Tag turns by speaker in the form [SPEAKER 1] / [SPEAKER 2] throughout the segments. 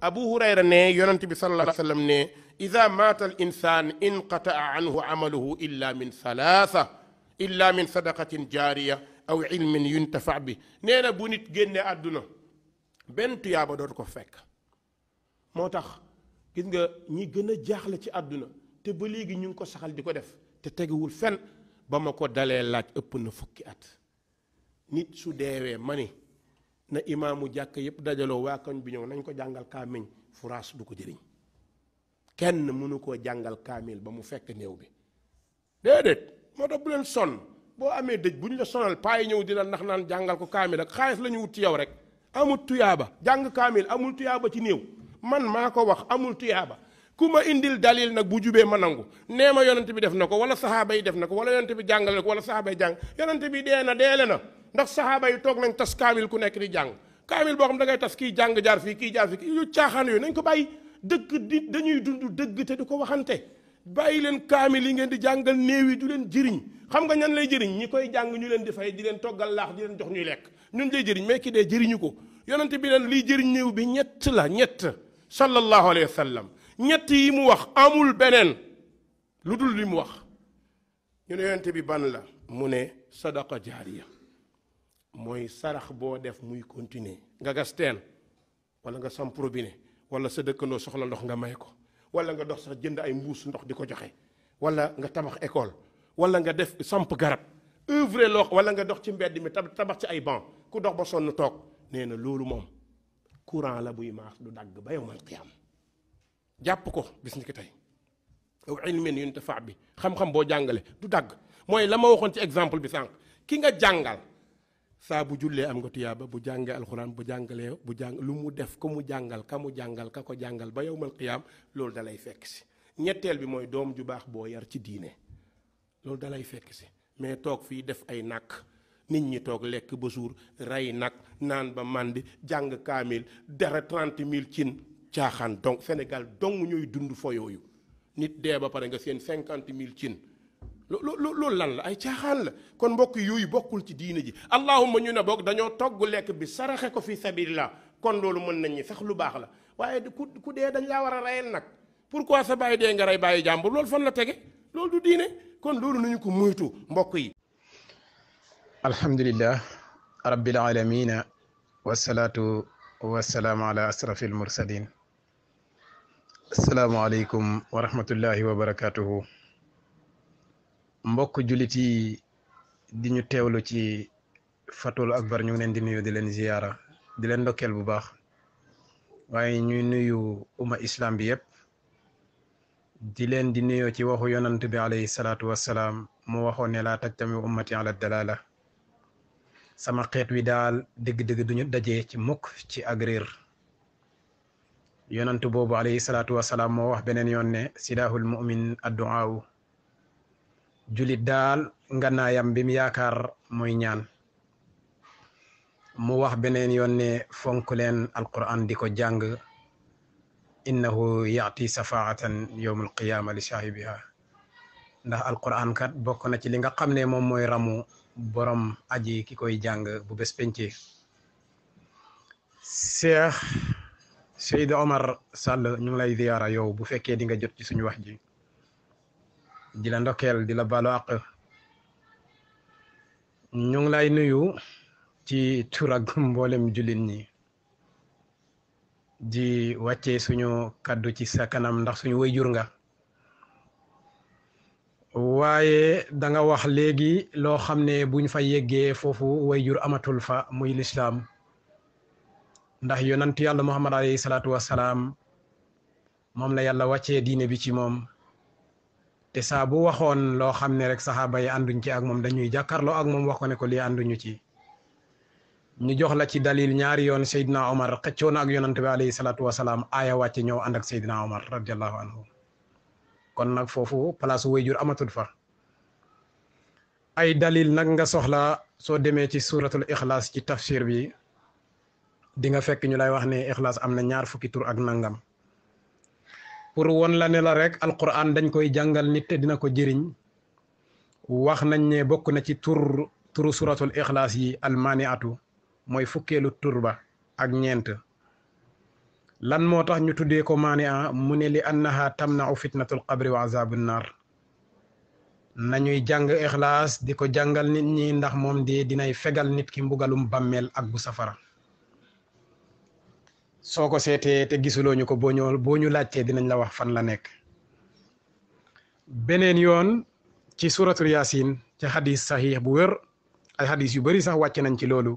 [SPEAKER 1] abu hurayra ne yonent bi sallallahu alayhi wa sallam ne ida maata al insan inqataa anhu amaluhu illa min sadaqatin jaariya aw ilmin yuntafa bi nee na bu nit génne àdduna benn tuyaaba dootu ko fekk. moo tax gis nga ñi gën a jaaxle ci àdduna te ba léegi ñu ngi ko saxal di ko def te teguwul fen ba ma ko dalee laaj ëpp na fukki at. nit su deewee ma ni na imaamu jàkk yépp dajaloo waa koñ bi ñëw nañ ko jàngal kaamil furaas du ko jëriñ. kenn mënu koo jàngal kaamil ba mu fekk néew bi déedéet. moo tax bu leen sonn boo amee dëj bu ñu la sonal paa yi ñëw di la ndax naan jàngal ko kaamil ak xaalis la ñu wut ci yow rek amul tuyaaba jàng kaamil amul tuyaaba ci néew man maa ko wax amul tuyaaba ku ma indil dalil nag bu jubee ma nangu nee ma yonent bi def na ko wala saxaaba yi def na ko wala yonent bi jàngale ko wala saxaaba yi jàng yonent bi dee na deele na ndax saxaaba yi toog nañ tas kaamil ku nekk di jàng kaamil boo xam da ngay tas kii jàng jaar fii kii jaar fii yu caaxaan yooyu nañ ko bàyyi dëgg di dañuy dund dëgg te du ko waxante bàyyi leen kaamil yi ngeen di jàngal néew yi du leen jëriñ xam nga ñan lay jëriñ ñi koy jàng ñu leen di fay di leen toggal laax di leen jox ñuy lekk ñun lay jëriñ mais ki dee jëriñu ko yonent bi leen liy jëriñ néew bi ñett la ñett sallallahu alayhi wa sallam ñett yi mu wax amul beneen lu dul li mu wax ñu ne yonent bi ban la mu ne sadaqa jaariya mooy sarax boo def muy continuer nga gas teen wala nga samp robinet wala sa dëkkandoo soxla ndox nga may ko wala nga dox sax jënd ay mbuus ndox di ko joxe wala nga tabax école wala nga def samp garab œuvre loo wala nga dox ci mbedd mi tabax ci ay banc ku dox ba sonn toog nee na loolu moom courant la buy maas du dagg ba yawmal qiyaam jàpp ko bis ni ki tey aw ilmin yuntafa bi xam-xam boo jàngale du dagg mooy la ma waxoon ci exemple bi sànq ki nga jàngal saa bu jullee am nga tuyaaba bu jàngee alxuraan bu jàngalee bu jàng lu mu def ko mu jàngal ka mu jàngal ka ko jàngal ba yawmal qiyaam loolu dalay fekk si ñetteel bi mooy doom ju baax boo yar ci diine loolu dalay fekk si mais toog fii def ay nàkk nit ñi toog lekk ba suur rey nag naan ba màndi jàng kaamil dara 30 000 cin caaxaan donc Sénégal dong ñooy dund fo yooyu nit dee ba pare nga seen 50 000 cin loolu lan la ay caaxaan la kon mbokk yooyu bokkul ci diine ji allahumma ñu ne boog dañoo togg lekk bi saraxe ko fi sabilillah kon loolu mën nañ ñi sax lu baax la waaye ku dee dañ laa war a reyal nag pourquoi sa bàyyi dee nga rey bàyyi jàmbur loolu fan la tege loolu du diine kon loolu nañu ko muytu mbokk yi
[SPEAKER 2] alhamdulillah rabbil alamina wasalaatu wasalaamu ala asrafil mursalin assalaamu aleykum wa rahmatullahi wa barakatuhu mbokk jullit yi di ñu teewlu ci Fatul Akbar ñu ngi leen di nuyu di leen ziyaara di leen ndokkeel bu baax waaye ñuy nuyu umma islam bi yëpp di leen di nuyoo ci waxu yonant bi alayhi salaatu wassalaam mu waxoon ne laa tajtami ummati ala dalala sama xeet wi daal dëgg-dëgg duñu dajee ci mukk ci ak réer yonant boobu alayhi salaatu wassalaam moo wax beneen yoon ne silaahul mu'min addu'aawu julit daal nganaayam bi mu yaakaar mooy ñaan mu wax beneen yoon ne fonk leen alquran di ko jàng innahu yaati safaatan yowmul qiyaama li saahibiha ndax alquran kat bokk na ci li nga xam ne moom mooy ramu borom aji ki koy jàng bu bés penci Cheikh Seydou Omar Sall ñu ngi lay ziyaara yow bu fekkee di nga jot ci suñu wax ji di la ndokkeel di la baalu àq ñu ngi lay nuyu ci tur ak mboolem jullit ñi di wàccee suñu kaddu ci sa kanam ndax suñu wayjur nga waaye da nga wax léegi loo xam ne buñ fa yeggee foofu wayjur amatul fa muy lislaam ndax yonent yàlla Muhammad alayhi salaatu wassalaam moom la yàlla wàccee diine bi ci moom te saa bu waxoon loo xam ne rek saxaaba yi ànduñ ci ak moom dañuy jàkkaarloo ak moom wax ko ne ko lii ànduñu ci ñu jox la ci dalil ñaari yoon Seydina Omar xëccoo na ak yonante bi alayhi salaatu wasalaam aaya wàcce ñëw ànd ak Seydina Omar radiallahu anhu kon nag foofu place wayjur amatul fa ay dalil nag nga soxla soo demee ci suratul ixlaas ci tafsir bi di nga fekk ñu lay wax ne ixlaas am na 20 tur ak nangam pour won la ne la rek alquran dañ koy jàngal nit te dina ko jëriñ wax nañ ne bokk na ci turu suratul ixlaas yi almaniatu mooy fukkeelu tur ba ak ñeent lan moo tax ñu tuddee ko maani a mu ne li annaha tamnau fitnatul qabri wa azabu naar nañuy jàng ixlaas di ko jàngal nit ñi ndax moom de dinay fegal nit ki mbugalum bàmmeel ak bu safara soo ko seetee te gisuloo ñu ko boo ñu laajtee dinañ la wax fan la nekk beneen yoon ci suratul yasin ci xadis saxiix bu wér ay xadis yu bari sax wàcc nañ ci loolu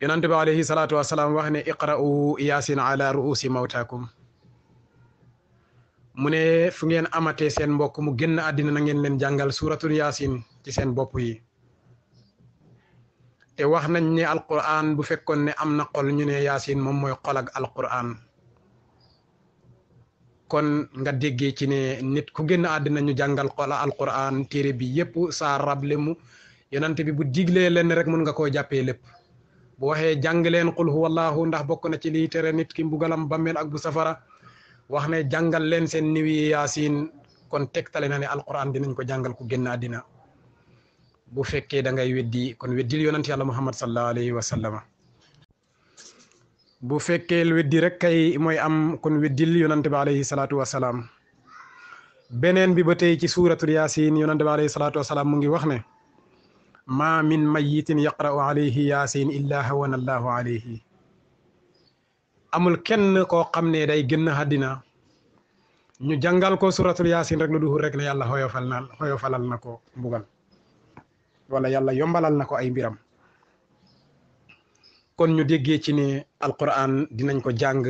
[SPEAKER 2] yonante bi alayhi salaatu wasalaam wax ne iqra'u yasin ala ruusi mawtaakum mu ne fu ngeen amatee seen mbokk mu génn àddina na ngeen leen jàngal suratul yasin ci seen bopp yi te wax nañ ne alquran bu fekkoon ne am na xol ñu ne yasin moom mooy xol ak alquran kon nga déggee ci ne nit ku génn àddina ñu jàngal xol alquran téere bi yépp saa rable mu yonante bi bu diglee leen rek mun nga koo jàppee lépp bu waxee jàng leen qul huwallahu ndax bokk na ci liy tere nit ki mbugalam bammeel ak bu safara wax ne jàngal leen seen niwi yaasin kon tegtale na ne alquran dinañ ko jàngal ku génn àddina bu fekkee da ngay weddi kon weddil yonent yàlla muhammad sallallahu alayhi wa sallama bu fekkee weddi rek kay mooy am kon weddil yonent bi alayhi salaatu wa salaam beneen bi ba tey ci suuratul yaasin yonent bi alayhi salaatu wa salaam mu ngi wax ne ma min mayitin yaqra'u alayhi yaasin illa hawana allahu alayhi amul kenn koo xam ne day génn àddina ñu jàngal ko suratul yaasin rek lu duhul rek ne yàlla xoyofalal na ko mbugal wala yàlla yombalal na ko ay mbiram kon ñu déggee ci ne alquran dinañ ko jàng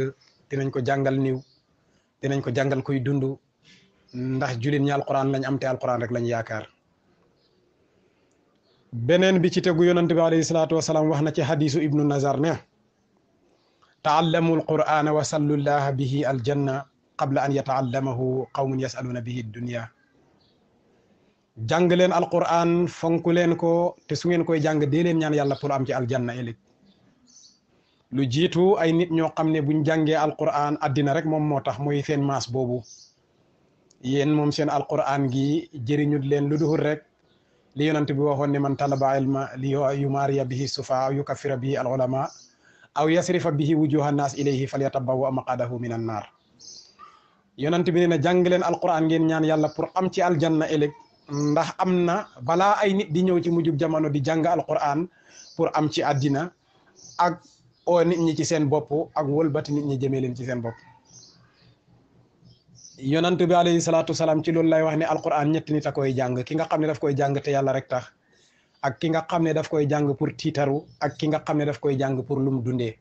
[SPEAKER 2] dinañ ko jàngal niw dinañ ko jàngal koy dund ndax jullit ñi alquran lañ am te alquran rek lañ yaakaar beneen bi ci tegu yonante bi alayhi salaatu wasalaam wax na ci hadisu ibnu nazar ne taallamu alqur'ana wa sallullaha bihi aljanna qabla an yataallamahu qawmun yasaluuna bihi dunya jàng leen alquran fonk leen ko te su ngeen koy jàng dee leen ñaan yàlla pour am ci aljanna ëllëg lu jiitu ay nit ñoo xam ne buñ jàngee alquran addina rek moom moo tax mooy seen maas boobu yéen moom seen alquran gi jëriñut leen lu duhul rek li yonent bi waxoon ne man talaba ilma li yumaariya bihi sufa aw yukaffira bihi al ulama aw yasrifa bihi wujuha nas ilayhi falyatabawwa maqadahu min an naar yonent bi nee na jàng leen alquran ngeen ñaan yàlla pour am ci aljanna ëllëg ndax am na balaa ay nit di ñëw ci mujjub jamono di jàng alquran pour am ci àddina ak oo nit ñi ci seen bopp ak wëlbati nit ñi jëmee leen ci seen bopp yonent bi alayhi salaatu wasalaam ci loolu lay wax ne alquran ñetti nit a koy jàng ki nga xam ne daf koy jàng te yàlla rek tax ak ki nga xam ne daf koy jàng pour tiitaru ak ki nga xam ne daf koy jàng pour lu mu dundee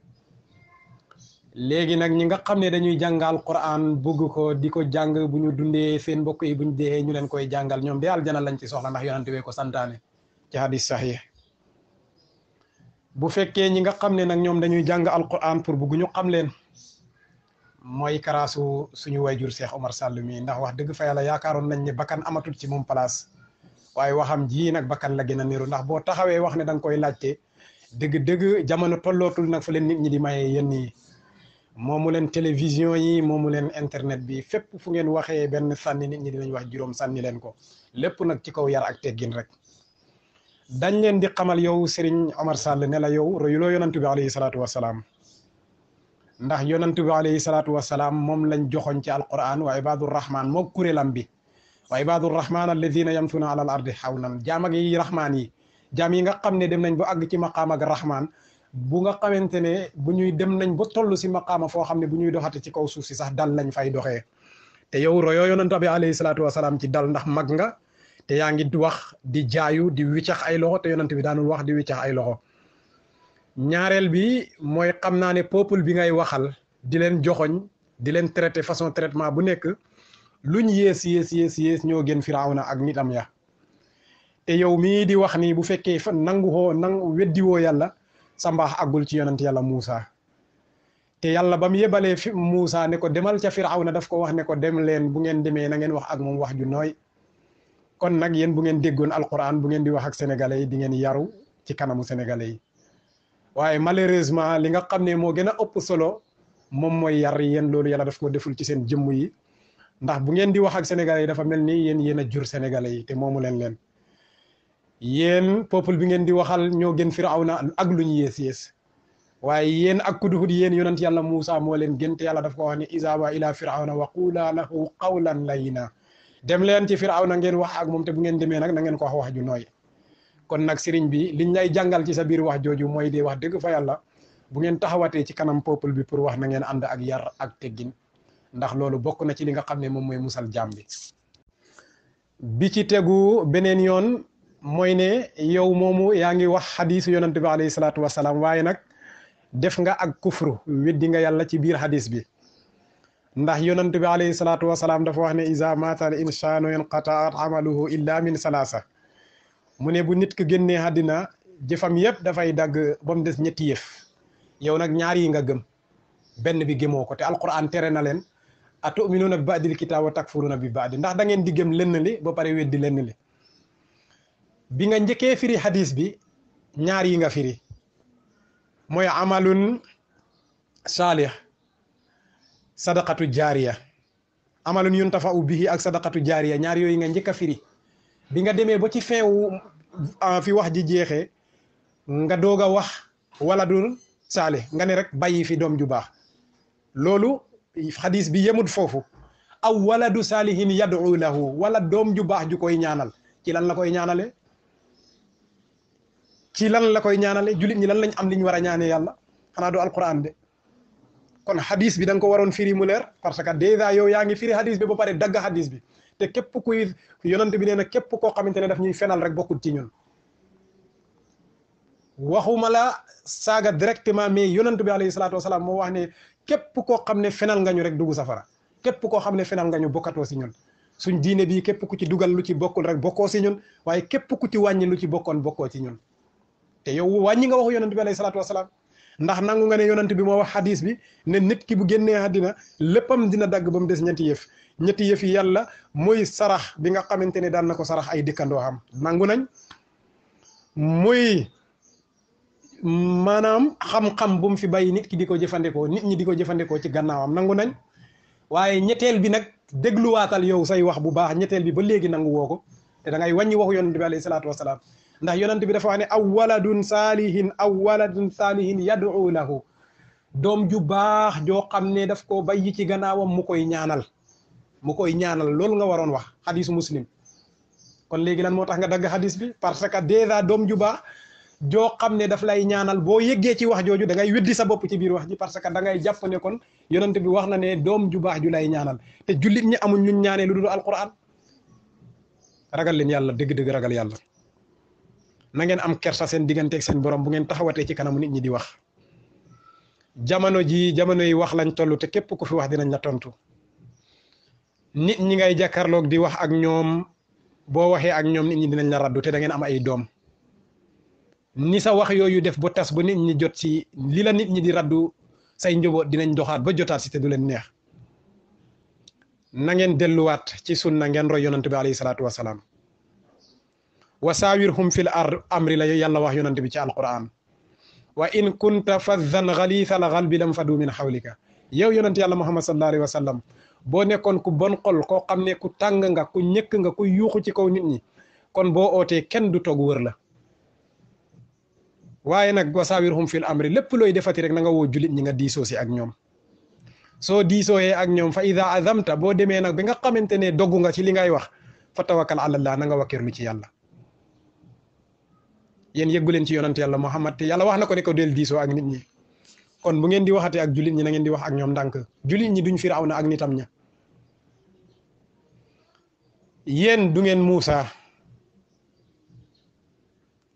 [SPEAKER 2] léegi nag ñi nga xam ne dañuy jàng alquran bëgg ko di ko jàng bu ñu dundee seen mbokk yi bu ñu dee ñu leen koy jàngal ñoom de aljana lañ ci soxla ndax yonent bi ko santaane ci hadis sahih bu fekkee ñi nga xam ne nag ñoom dañuy jàng alquran pour bëgg ñu xam leen mooy karaasu suñu wayjur Cheikh Omar Sall mi ndax wax dëgg fa yàlla yaakaaroon nañ ne bakkan amatul ci moom place waaye waxam ji nag bakkan la gën a niru ndax boo taxawee wax ne da nga koy laajte dëgg-dëgg jamono tollootul nag fa leen nit ñi di mayee yenn yi moomu leen télévision yi moomu leen internet bi fépp fu ngeen waxee benn sànni nit ñi dinañ wax juróom sànni leen ko lépp nag ci kaw yar ak teggin rek dañ leen di xamal yow Serigne Omar Sall ne la yow royuloo yonantu bi alayhi salaatu wasalaam ndax yonantu bi alayhi salaatu wasalaam moom lañ joxoñ ci alquran wa ibadur rahman moo kuréelam bi wa ibadur rahman alladina yamtuna ala al ardi hawnan jaam ak yi rahmaan yi jaam yi nga xam ne dem nañ ba àgg ci maqaam ak rahman bu nga xamante ne bu ñuy dem nañ ba toll si maqaama foo xam ne bu ñuy doxate ci kaw suuf si sax dal lañ fay doxee te yow royoo yonantu bi alayhi salaatu wasalaam ci dal ndax mag nga te yaa ngi wax di jaayu di wiccax ay loxo te yonent bi daanul wax di wiccax ay loxo ñaareel bi mooy xam naa ne peuple bi ngay waxal di leen joxoñ di leen traité façon traitement bu nekk luñ yées ñoo gën Firawna ak nitam ya te yow mii di wax ni bu fekkee fa weddiwoo yàlla sa mbaax àggul ci yonent yàlla Muusa te yàlla ba mu yebalee Muusa ne ko demal ca Firawna daf ko wax ne ko dem leen bu ngeen demee na ngeen wax ak moom wax ju nooy kon nag yéen bu ngeen déggoon alquran bu ngeen di wax ak sénégalais yi di ngeen yaru ci kanamu sénégalais yi waaye malheureusement li nga xam ne moo gën a ëpp solo moom mooy yar yéen loolu yàlla daf ko deful ci seen jëmm yi ndax bu ngeen di wax ak sénégalais yi dafa mel ni yéen a jur sénégalais yi te moomu leen yéen peuple bi ngeen di waxal ñoo gën Firawna ak lu ñu yées waaye yéen ak kuduhut yéen yonent yàlla Muusa moo leen gën te yàlla daf ko wax ne izaba ila firawna wa qula lahu qawlan layina dem leen ci firawna ngeen wax ak moom te bu ngeen demee nag na ngeen ko wax ju nooy kon nag sëriñ bi liñ lay jàngal ci sa biir wax jooju mooy di wax dëgg fa yàlla bu ngeen taxawatee ci kanam peuple bi pour wax na ngeen ànd ak yar ak teggin ndax loolu bokk na ci li nga xam ne moom mooy musal jaam bi ci tegu beneen yoon mooy ne yow moomu yaa ngi wax xadiisu yonent bi alayhi salaatu wasalaam waaye nag def nga ak kufru weddi nga yàlla ci biir xadis bi ndax yonent bi alayhi salaatu wasalaam dafa wax ne iza mata al insanu inqataat amaluhu illa min salaasa mu ne bu nit ki génnee àddina jëfam yëpp dafay dagg ba mu des ñetti yëf yow nag ñaar yi nga gëm benn bi gëmoo ko te alquran tere na leen atuminuuna bi baadil kitaab wa takfuruuna bi baadi ndax da ngeen di gëm lenn li ba pare weddi lenn li bi nga njëkkee firi hadis bi ñaar yi nga firi mooy amalun saalih sadaqatu jaariya amalun yuntafa'u bihi ak sadaqatu jaariya ñaar yooyu nga njëkk a firi bi nga demee ba ci fin wu fi wax ji jeexee nga doog a wax waladun saalih nga ne rek bàyyi fi doom ju baax loolu hadis bi yemut foofu aw waladu saalihin yad'u lahu wala doom ju baax ju koy ñaanal ci lan la koy ñaanale ci lan la koy ñaanale julit ñi lan lañ am liñ war a ñaane yàlla xanaa du alquran de kon hadis bi da nga ko waroon firi mu leer parce que déjà yow yaa ngi firi hadis bi ba pare dagg hadis bi te képp kuy yonent bi nee na képp koo xamante ne daf ñuy fenal rek bokkul ci ñun waxuma la saaga directement mais yonent bi alayhi salaatu wasalaam moo wax ne képp koo xam ne fenal nga ñu rek dugg safara képp koo xam ne fenal nga ñu bokkatoo si ñun suñ diine bi képp ku ci dugal lu ci bokkul rek bokkoo si ñun waaye képp ku ci wàññi lu ci bokkoon bokkoo ci ñun te yow wàññi nga waxu yonent bi alayhi salaatu wasalaam ndax nangu nga ne yonent bi moo wax hadis bi ne nit ki bu génnee àddina léppam dina dagg ba mu des ñetti yëf yi yàlla muy sarax bi nga xamante ne daan na ko sarax ay dëkkandoo xam nangu nañ muy maanaam xam-xam bu mu fi bàyyi nit ki di ko jëfandikoo nit ñi di ko jëfandikoo ci gannaawam nangu nañ waaye ñetteel bi nag dégluwaatal yow say wax bu baax ñetteel bi ba léegi nangu woo ko te da ngay wàññi waxu yonent bi alayhi salaatu wasalaam ndax yonent bi dafa wax ne aw waladun saalihin yad'u lahu doom ju baax joo xam ne daf koo bàyyi ci gannaawam mu koy ñaanal loolu nga waroon wax xadisu muslim kon léegi lan moo tax nga dagg xadis bi parce que déjà doom ju baax joo xam ne daf lay ñaanal boo yëggee ci wax jooju da ngay weddi sa bopp ci biir wax ji parce que da ngay jàpp ne kon yonent bi wax na ne doom ju baax ju lay ñaanal te jullit ñi amuñ ñun ñaanee lu dul alquran ragal leen yàlla dëgg-dëgg ragal yàlla na ngeen am kersa seen digganteeg seen borom bu ngeen taxawatee ci kanamu nit ñi di wax jamono yi wax lañ toll te képp ku fi wax dinañ la tontu nit ñi ngay jàkkaarloog di wax ak ñoom boo waxee ak ñoom nit ñi dinañ la raddu te da ngeen am ay doom ni sa wax yooyu def ba tas ba nit ñi jot ci li la nit ñi di raddu say njaboot dinañ doxaat ba jotaat si te du leen neex na ngeen delluwaat ci sunna ngeen roy yonent bi alayhi salaatu wasalaam wa saawirhum fil amri la yàlla wax yonent bi ci alquran wa in kunta faddan ghalithal qalbi lam fadu min hawlika yow yonent yàlla muhammad sallallahu alayhi wa sallam boo nekkoon ku bon xol koo xam ne ku tàng nga ku ñëkk nga ku yuuxu ci kaw nit ñi kon boo ootee kenn du toog wër la waaye nag wa saawirhum fil amri lépp looy defati rek na nga woo julit ñi nga diisoo si ak ñoom soo diisooyee ak ñoom fa ida azamta boo demee nag bi nga xamante ne doggu nga ci li ngay wax fa tawakkal ala allah na nga wakkirlu ci yàlla yéen yëggu leen ci yonant yàlla muhammad te yàlla wax na ko ne ko del diisoo ak nit ñi kon bu ngeen di waxate ak julit ñi na ngeen di wax ak ñoom ndànk julit ñi duñ Firawna ak nitam ña yéen du ngeen Muusa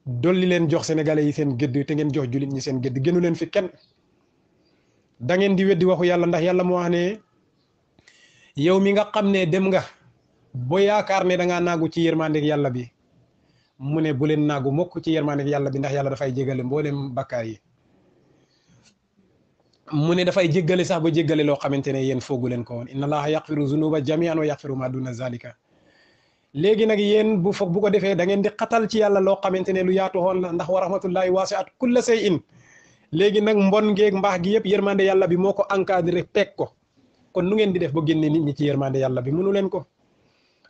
[SPEAKER 2] dolli leen jox sénégalais yi seen gëdd te ngeen jox julit ñi seen gëdd gënu leen fi kenn da ngeen di weddi waxu yàlla ndax yàlla moo wax ne yow mi nga xam ne dem nga bo yaakaar ne da ngaa naagu ci yërmandeeg yàlla bi mu ne bu leen naagu mokk ci yërmandeeg yàlla bi ndax yàlla dafay jégale mboolem bakkaar yi mu ne dafay jéggale sax ba jéggale loo xamante ne yéen foogu leen ko woon inna allaha yaxfiru zunuba jamian wa yaxfiru ma duna zalika léegi nag yéen bu ko defee da ngeen di xatal ci yàlla loo xamante ne lu yaatu woon la ndax wa rahmatullahi wasi'at kulla shay'in léegi nag mbon ngeeg mbaax gi yëpp yërmande yàlla bi moo ko encadré teg ko kon nu ngeen di def ba génne nit ñi ci yërmande yàlla bi mënu leen ko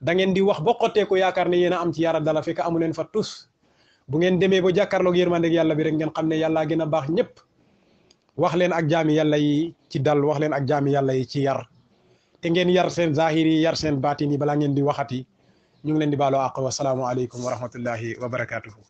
[SPEAKER 2] da ngeen di wax ba xottee ko yaakaar ne yéen a am ci yara dala fekk amu leen fa tus bu ngeen demee ba jàkkaarloog yërmande yàlla bi rek ngeen xam ne yàllaa gën a baax ñëpp wax leen ak jaami yàlla yi ci dal wax leen ak jaami yàlla yi ci yar te ngeen yar seen zahir yi yar seen baatin yi balaa ngeen di waxati ñu ngi leen di baaloo àq wa salaamu aleykum wa rahmatullahi wa barakatuhu